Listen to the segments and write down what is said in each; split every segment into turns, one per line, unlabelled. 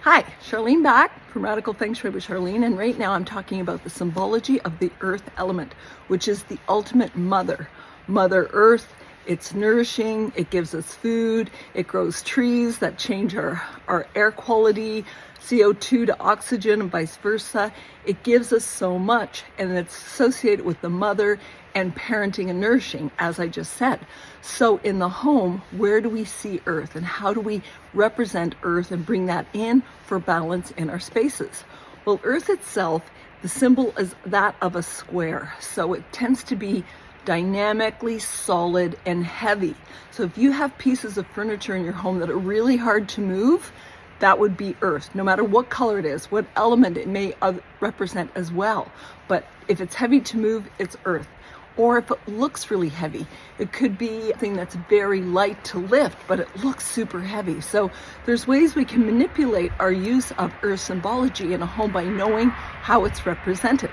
Hi, Charlene back from Radical Feng Shui with Charlene, and right now I'm talking about the symbology of the earth element, which is the ultimate mother. Mother Earth. It's nourishing, it gives us food, it grows trees that change our air quality, CO2 to oxygen and vice versa. It gives us so much, and it's associated with the mother and parenting and nourishing, as I just said. So in the home, where do we see earth, and how do we represent earth and bring that in for balance in our spaces? Well, earth itself, the symbol is that of a square. So it tends to be dynamically solid and heavy. So if you have pieces of furniture in your home that are really hard to move, that would be earth, no matter what color it is, what element it may represent as well. But if it's heavy to move, it's earth. Or if it looks really heavy, it could be something that's very light to lift, but it looks super heavy. So there's ways we can manipulate our use of earth symbology in a home by knowing how it's represented.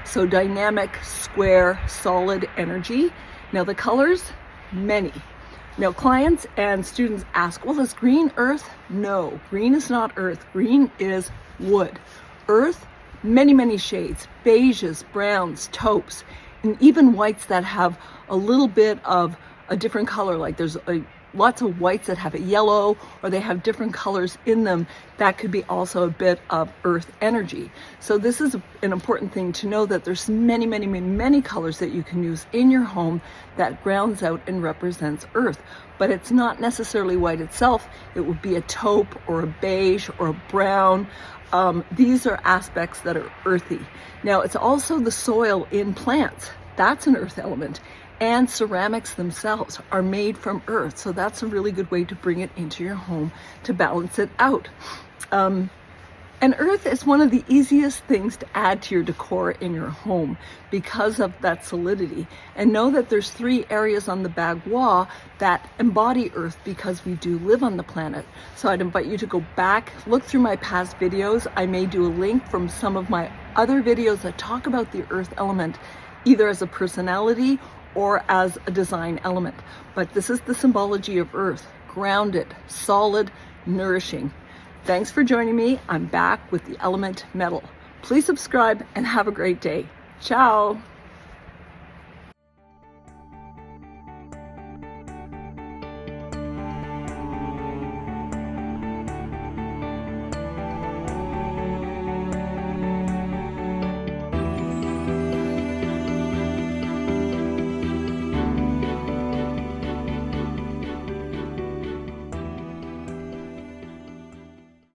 So dynamic, square, solid energy. Now the colors, many. Now clients and students ask, well, is green earth? No, green is not earth. Green is wood. Earth, many, many shades, beiges, browns, taupes, and even whites that have a little bit of a different color. Like there's lots of whites that have a yellow, or they have different colors in them. That could be also a bit of earth energy. So this is an important thing to know, that there's many, many, many, many colors that you can use in your home that grounds out and represents earth. But it's not necessarily white itself. It would be a taupe or a beige or a brown. These are aspects that are earthy. Now it's also the soil in plants. That's an earth element. And ceramics themselves are made from earth. So that's a really good way to bring it into your home to balance it out. And earth is one of the easiest things to add to your decor in your home because of that solidity. And know that there's 3 areas on the bagua that embody earth, because we do live on the planet. So I'd invite you to go back, look through my past videos. I may do a link from some of my other videos that talk about the earth element, either as a personality or as a design element. But this is the symbology of earth: grounded, solid, nourishing. Thanks for joining me. I'm back with the element metal. Please subscribe and have a great day. Ciao.